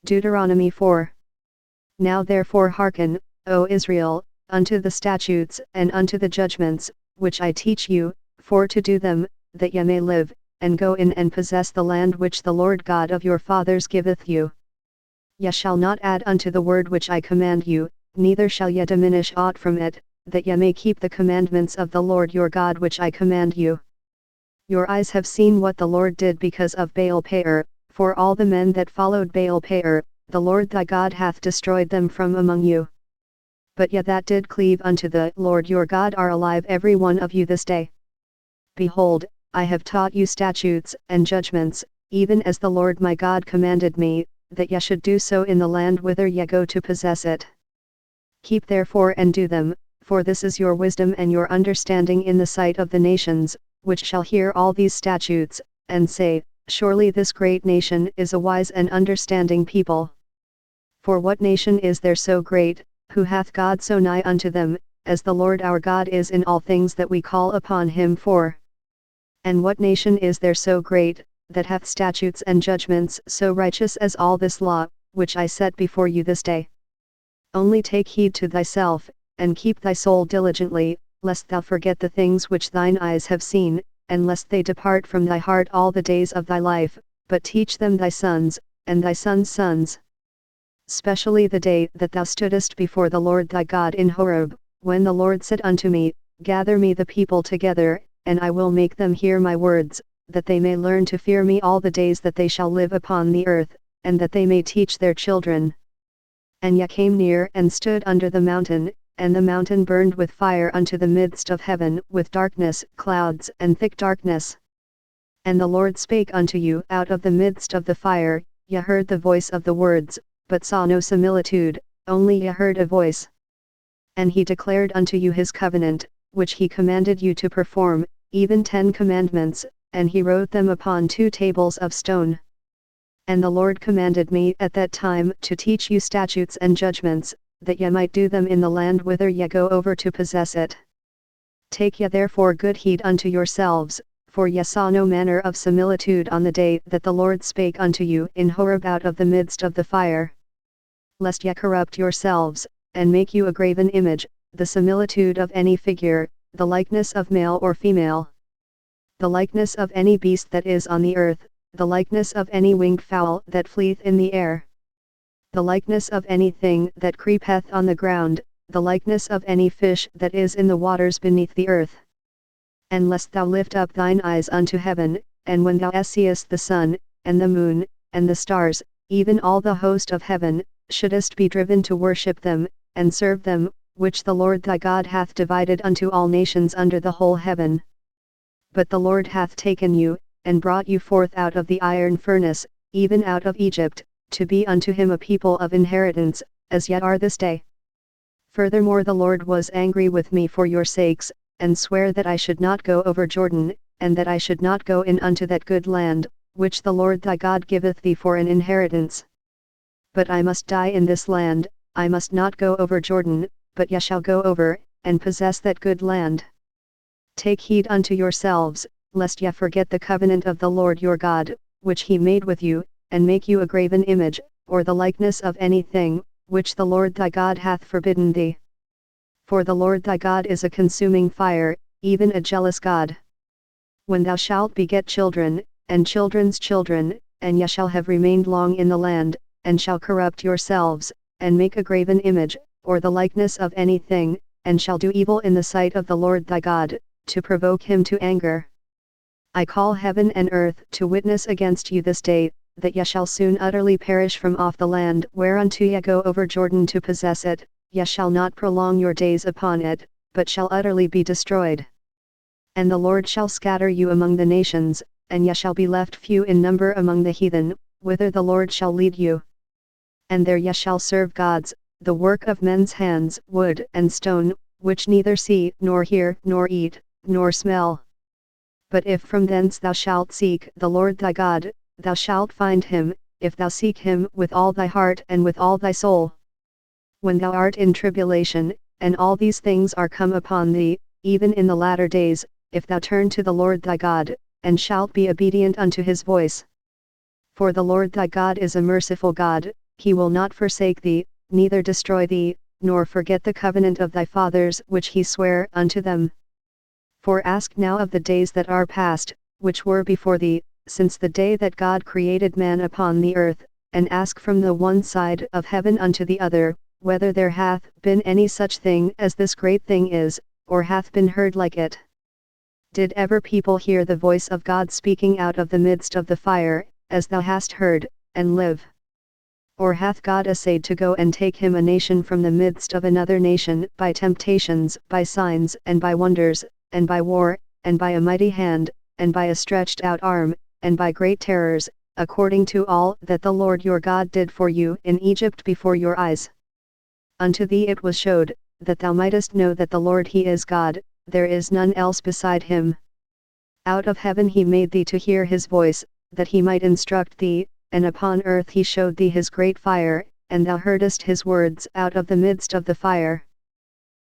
Deuteronomy 4. Now therefore hearken, O Israel, unto the statutes and unto the judgments, which I teach you, for to do them, that ye may live, and go in and possess the land which the Lord God of your fathers giveth you. Ye shall not add unto the word which I command you, neither shall ye diminish aught from it, that ye may keep the commandments of the Lord your God which I command you. Your eyes have seen what the Lord did because of Baal-peor, for all the men that followed Baal-peor, the Lord thy God hath destroyed them from among you. But ye that did cleave unto the Lord your God are alive every one of you this day. Behold, I have taught you statutes and judgments, even as the Lord my God commanded me, that ye should do so in the land whither ye go to possess it. Keep therefore and do them, for this is your wisdom and your understanding in the sight of the nations, which shall hear all these statutes, and say, Surely this great nation is a wise and understanding people. For what nation is there so great, who hath God so nigh unto them, as the Lord our God is in all things that we call upon him for? And what nation is there so great, that hath statutes and judgments so righteous as all this law, which I set before you this day? Only take heed to thyself, and keep thy soul diligently, lest thou forget the things which thine eyes have seen, and lest they depart from thy heart all the days of thy life, but teach them thy sons, and thy sons' sons. Specially the day that thou stoodest before the Lord thy God in Horeb, when the Lord said unto me, Gather me the people together, and I will make them hear my words, that they may learn to fear me all the days that they shall live upon the earth, and that they may teach their children. And ye came near and stood under the mountain, and the mountain burned with fire unto the midst of heaven, with darkness, clouds, and thick darkness. And the Lord spake unto you out of the midst of the fire, ye heard the voice of the words, but saw no similitude, only ye heard a voice. And he declared unto you his covenant, which he commanded you to perform, even 10 commandments, and he wrote them upon 2 tables of stone. And the Lord commanded me at that time to teach you statutes and judgments, that ye might do them in the land whither ye go over to possess it. Take ye therefore good heed unto yourselves, for ye saw no manner of similitude on the day that the Lord spake unto you in Horeb out of the midst of the fire. Lest ye corrupt yourselves, and make you a graven image, the similitude of any figure, the likeness of male or female, the likeness of any beast that is on the earth, the likeness of any winged fowl that fleeth in the air, the likeness of anything that creepeth on the ground, the likeness of any fish that is in the waters beneath the earth. And lest thou lift up thine eyes unto heaven, and when thou seest the sun, and the moon, and the stars, even all the host of heaven, shouldest be driven to worship them, and serve them, which the Lord thy God hath divided unto all nations under the whole heaven. But the Lord hath taken you, and brought you forth out of the iron furnace, even out of Egypt, to be unto him a people of inheritance, as yet are this day. Furthermore the Lord was angry with me for your sakes, and sware that I should not go over Jordan, and that I should not go in unto that good land, which the Lord thy God giveth thee for an inheritance. But I must die in this land, I must not go over Jordan, but ye shall go over, and possess that good land. Take heed unto yourselves, lest ye forget the covenant of the Lord your God, which he made with you, and make you a graven image, or the likeness of anything, which the Lord thy God hath forbidden thee. For the Lord thy God is a consuming fire, even a jealous God. When thou shalt beget children, and children's children, and ye shall have remained long in the land, and shall corrupt yourselves, and make a graven image, or the likeness of anything, and shall do evil in the sight of the Lord thy God, to provoke him to anger. I call heaven and earth to witness against you this day, that ye shall soon utterly perish from off the land whereunto ye go over Jordan to possess it, ye shall not prolong your days upon it, but shall utterly be destroyed. And the Lord shall scatter you among the nations, and ye shall be left few in number among the heathen, whither the Lord shall lead you. And there ye shall serve gods, the work of men's hands, wood and stone, which neither see, nor hear, nor eat, nor smell. But if from thence thou shalt seek the Lord thy God, thou shalt find him, if thou seek him with all thy heart and with all thy soul. When thou art in tribulation, and all these things are come upon thee, even in the latter days, if thou turn to the Lord thy God, and shalt be obedient unto his voice. For the Lord thy God is a merciful God, he will not forsake thee, neither destroy thee, nor forget the covenant of thy fathers which he sware unto them. For ask now of the days that are past, which were before thee, since the day that God created man upon the earth, and ask from the one side of heaven unto the other, whether there hath been any such thing as this great thing is, or hath been heard like it. Did ever people hear the voice of God speaking out of the midst of the fire, as thou hast heard, and live? Or hath God essayed to go and take him a nation from the midst of another nation, by temptations, by signs, and by wonders, and by war, and by a mighty hand, and by a stretched out arm, and by great terrors, according to all that the Lord your God did for you in Egypt before your eyes? Unto thee it was showed, that thou mightest know that the Lord he is God, there is none else beside him. Out of heaven he made thee to hear his voice, that he might instruct thee, and upon earth he showed thee his great fire, and thou heardest his words out of the midst of the fire.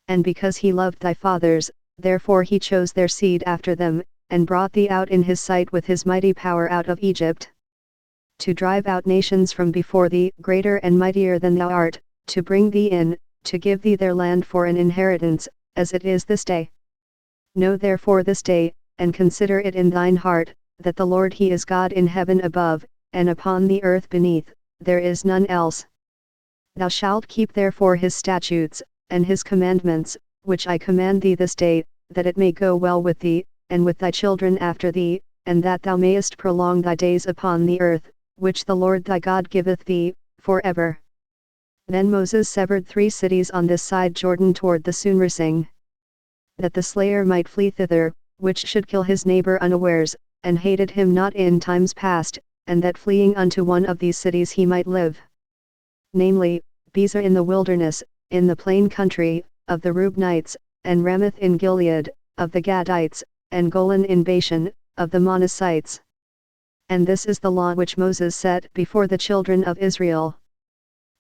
And because he loved thy fathers, therefore he chose their seed after them, and brought thee out in his sight with his mighty power out of Egypt, to drive out nations from before thee, greater and mightier than thou art, to bring thee in, to give thee their land for an inheritance, as it is this day. Know therefore this day, and consider it in thine heart, that the Lord he is God in heaven above, and upon the earth beneath, there is none else. Thou shalt keep therefore his statutes, and his commandments, which I command thee this day, that it may go well with thee, and with thy children after thee, and that thou mayest prolong thy days upon the earth, which the Lord thy God giveth thee, for ever. Then Moses severed 3 cities on this side Jordan toward the Sunrising, that the slayer might flee thither, which should kill his neighbor unawares, and hated him not in times past, and that fleeing unto one of these cities he might live. Namely, Bezer in the wilderness, in the plain country, of the Reubenites, and Ramoth in Gilead, of the Gadites, and Golan in Bashan, of the Manassites. And this is the law which Moses set before the children of Israel.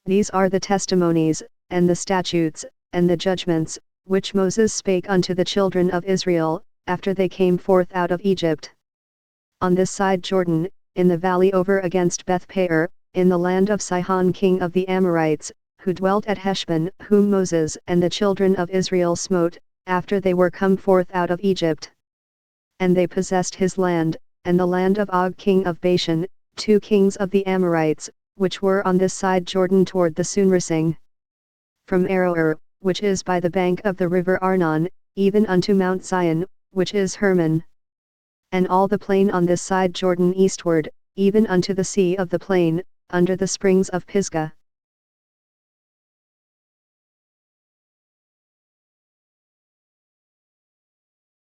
These are the testimonies, and the statutes, and the judgments, which Moses spake unto the children of Israel, after they came forth out of Egypt. On this side Jordan, in the valley over against Beth-peor, in the land of Sihon king of the Amorites, who dwelt at Heshbon, whom Moses and the children of Israel smote, after they were come forth out of Egypt. And they possessed his land, and the land of Og king of Bashan, 2 kings of the Amorites, which were on this side Jordan toward the Sunrising. From Aroer, which is by the bank of the river Arnon, even unto Mount Zion, which is Hermon. And all the plain on this side Jordan eastward, even unto the sea of the plain, under the springs of Pisgah.